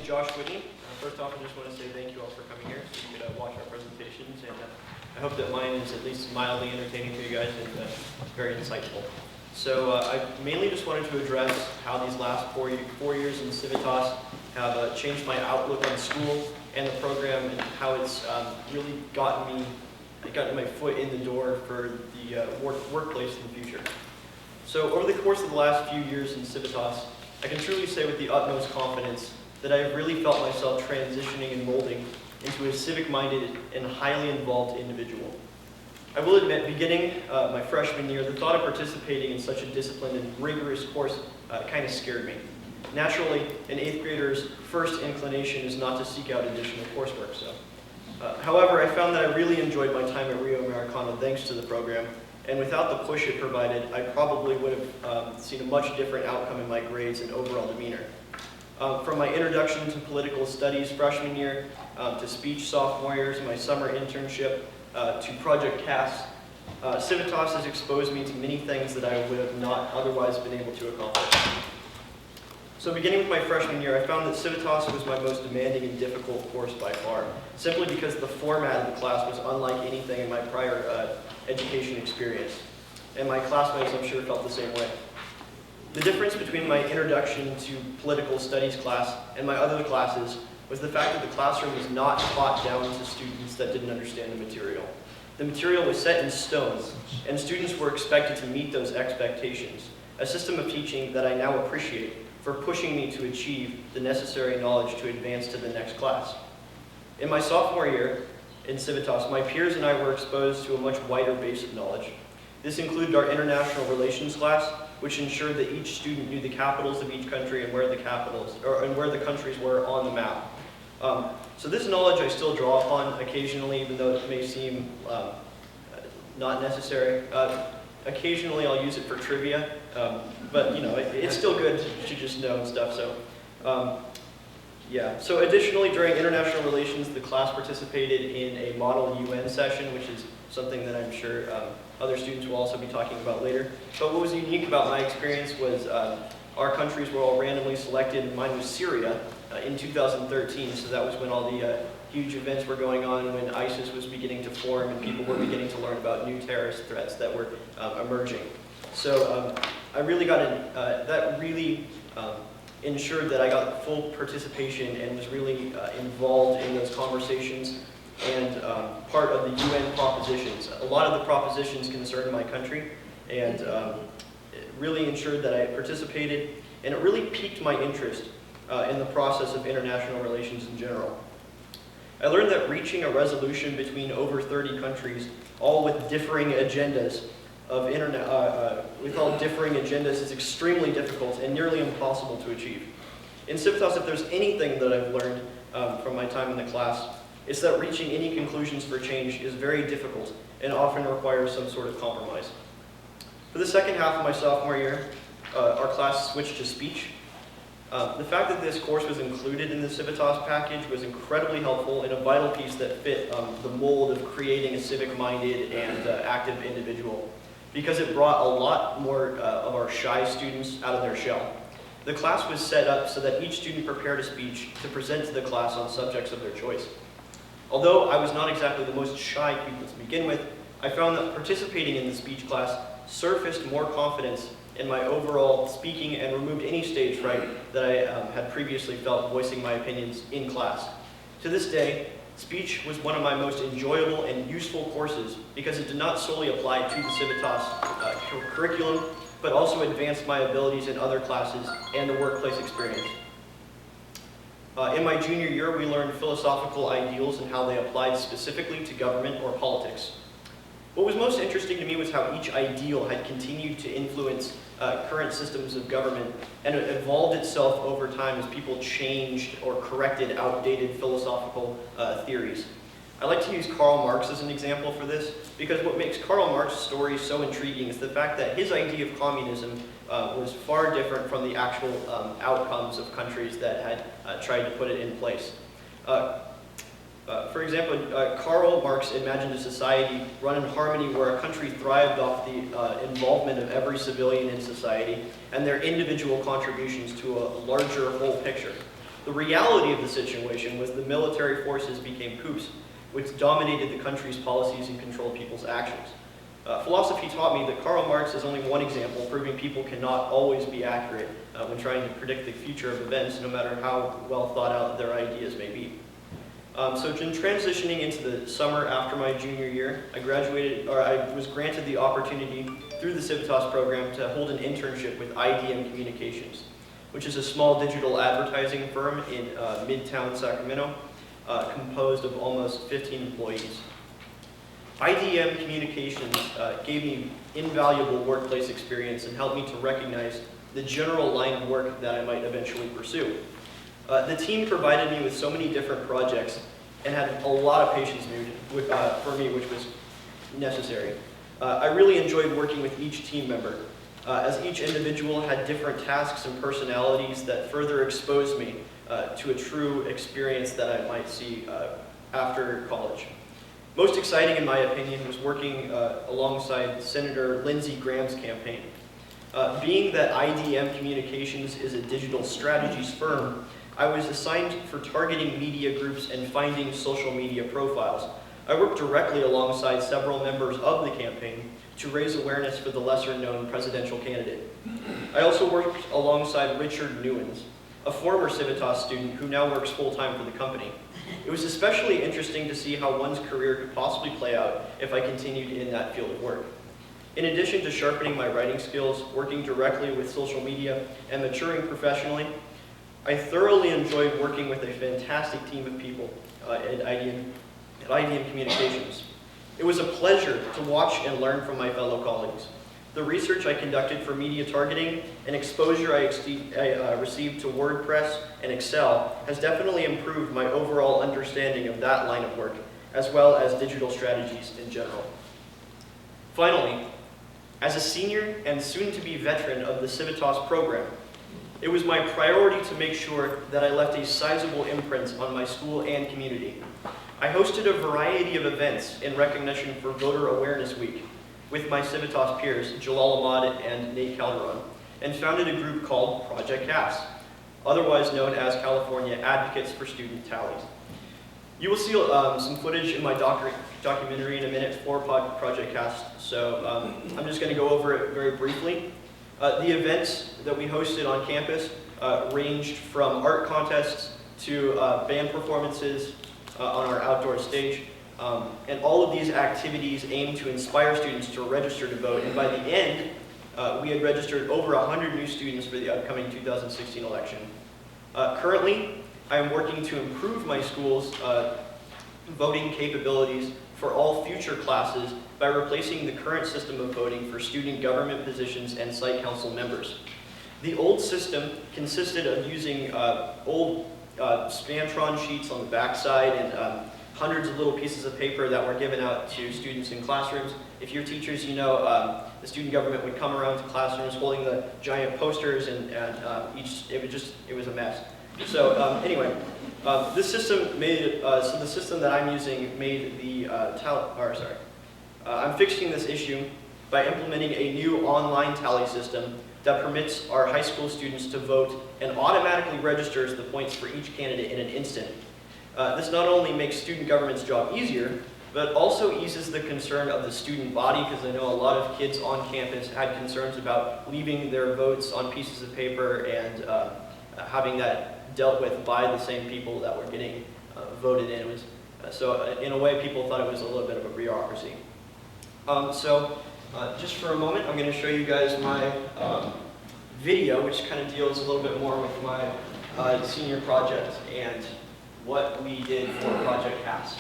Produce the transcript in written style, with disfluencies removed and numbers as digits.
Josh Whitney. First off, I just want to say thank you all for coming here so you could watch our presentations, and I hope that mine is at least mildly entertaining to you guys and very insightful. So I mainly just wanted to address how these last 4 years in Civitas have changed my outlook on school and the program, and how it's really gotten my foot in the door for the workplace in the future. So over the course of the last few years in Civitas, I can truly say with the utmost confidence that I have really felt myself transitioning and molding into a civic-minded and highly involved individual. I will admit, beginning my freshman year, the thought of participating in such a disciplined and rigorous course kind of scared me. Naturally, an 8th grader's first inclination is not to seek out additional coursework. However, I found that I really enjoyed my time at Rio Americano thanks to the program, and without the push it provided, I probably would have seen a much different outcome in my grades and overall demeanor. From my introduction to political studies freshman year, to speech sophomore years, my summer internship, to Project CAS, Civitas has exposed me to many things that I would have not otherwise been able to accomplish. So beginning with my freshman year, I found that Civitas was my most demanding and difficult course by far, simply because the format of the class was unlike anything in my prior education experience. And my classmates, I'm sure, felt the same way. The difference between my introduction to political studies class and my other classes was the fact that the classroom was not taught down to students that didn't understand the material. The material was set in stone, and students were expected to meet those expectations, a system of teaching that I now appreciate for pushing me to achieve the necessary knowledge to advance to the next class. In my sophomore year in Civitas, my peers and I were exposed to a much wider base of knowledge. This included our international relations class, which ensured that each student knew the capitals of each country and where the countries were on the map. So this knowledge I still draw upon occasionally, even though it may seem not necessary. Occasionally I'll use it for trivia, but you know, it's still good to just know and stuff. So yeah. So additionally, during international relations, the class participated in a model UN session, which is something that I'm sure other students will also be talking about later. But what was unique about my experience was our countries were all randomly selected, and mine was Syria in 2013, so that was when all the huge events were going on, when ISIS was beginning to form and people were beginning to learn about new terrorist threats that were emerging. So I really got that really ensured that I got full participation and was really involved in those conversations and part of the UN propositions. A lot of the propositions concerned my country, and it really ensured that I participated, and it really piqued my interest in the process of international relations in general. I learned that reaching a resolution between over 30 countries, all with differing agendas is extremely difficult and nearly impossible to achieve. In Civitas, if there's anything that I've learned from my time in the class, it's that reaching any conclusions for change is very difficult and often requires some sort of compromise. For the second half of my sophomore year, our class switched to speech. The fact that this course was included in the Civitas package was incredibly helpful and a vital piece that fit the mold of creating a civic-minded and active individual, because it brought a lot more of our shy students out of their shell. The class was set up so that each student prepared a speech to present to the class on subjects of their choice. Although I was not exactly the most shy pupil to begin with, I found that participating in the speech class surfaced more confidence in my overall speaking and removed any stage fright that I had previously felt voicing my opinions in class. To this day, speech was one of my most enjoyable and useful courses because it did not solely apply to the Civitas curriculum, but also advanced my abilities in other classes and the workplace experience. In my junior year, we learned philosophical ideals and how they applied specifically to government or politics. What was most interesting to me was how each ideal had continued to influence current systems of government, and it evolved itself over time as people changed or corrected outdated philosophical theories. I like to use Karl Marx as an example for this, because what makes Karl Marx's story so intriguing is the fact that his idea of communism was far different from the actual outcomes of countries that had tried to put it in place. For example, Karl Marx imagined a society run in harmony where a country thrived off the involvement of every civilian in society and their individual contributions to a larger whole picture. The reality of the situation was the military forces became coups, which dominated the country's policies and controlled people's actions. Philosophy taught me that Karl Marx is only one example, proving people cannot always be accurate when trying to predict the future of events, no matter how well thought out their ideas may be. So in transitioning into the summer after my junior year, I was granted the opportunity through the Civitas program to hold an internship with IDM Communications, which is a small digital advertising firm in Midtown Sacramento, composed of almost 15 employees. IDM Communications gave me invaluable workplace experience and helped me to recognize the general line of work that I might eventually pursue. The team provided me with so many different projects and had a lot of patience for me, which was necessary. I really enjoyed working with each team member, as each individual had different tasks and personalities that further exposed me to a true experience that I might see after college. Most exciting, in my opinion, was working alongside Senator Lindsey Graham's campaign. Being that IDM Communications is a digital strategies firm, I was assigned for targeting media groups and finding social media profiles. I worked directly alongside several members of the campaign to raise awareness for the lesser-known presidential candidate. I also worked alongside Richard Newens, a former Civitas student who now works full-time for the company. It was especially interesting to see how one's career could possibly play out if I continued in that field of work. In addition to sharpening my writing skills, working directly with social media, and maturing professionally, I thoroughly enjoyed working with a fantastic team of people at IDM Communications. It was a pleasure to watch and learn from my fellow colleagues. The research I conducted for media targeting and exposure I received to WordPress and Excel has definitely improved my overall understanding of that line of work, as well as digital strategies in general. Finally, as a senior and soon-to-be veteran of the Civitas program, it was my priority to make sure that I left a sizable imprint on my school and community. I hosted a variety of events in recognition for Voter Awareness Week with my Civitas peers, Jalal Ahmad and Nate Calderon, and founded a group called Project CAS, otherwise known as California Advocates for Student Tallies. You will see some footage in my documentary in a minute for Project CAS, so I'm just going to go over it very briefly. The events that we hosted on campus ranged from art contests to band performances on our outdoor stage. And all of these activities aim to inspire students to register to vote. And by the end, we had registered over 100 new students for the upcoming 2016 election. Currently, I am working to improve my school's voting capabilities for all future classes by replacing the current system of voting for student government positions and site council members. The old system consisted of using old Scantron sheets on the backside and hundreds of little pieces of paper that were given out to students in classrooms. If you're teachers, you know the student government would come around to classrooms holding the giant posters, and it was a mess. So anyway, this system made so the system that I'm using made the I'm fixing this issue by implementing a new online tally system that permits our high school students to vote and automatically registers the points for each candidate in an instant. This not only makes student government's job easier, but also eases the concern of the student body, because I know a lot of kids on campus had concerns about leaving their votes on pieces of paper and having that dealt with by the same people that were getting voted in. It was, so in a way, people thought it was a little bit of a bureaucracy. Just for a moment, I'm going to show you guys my video, which kind of deals a little bit more with my senior project and what we did for Project CAS.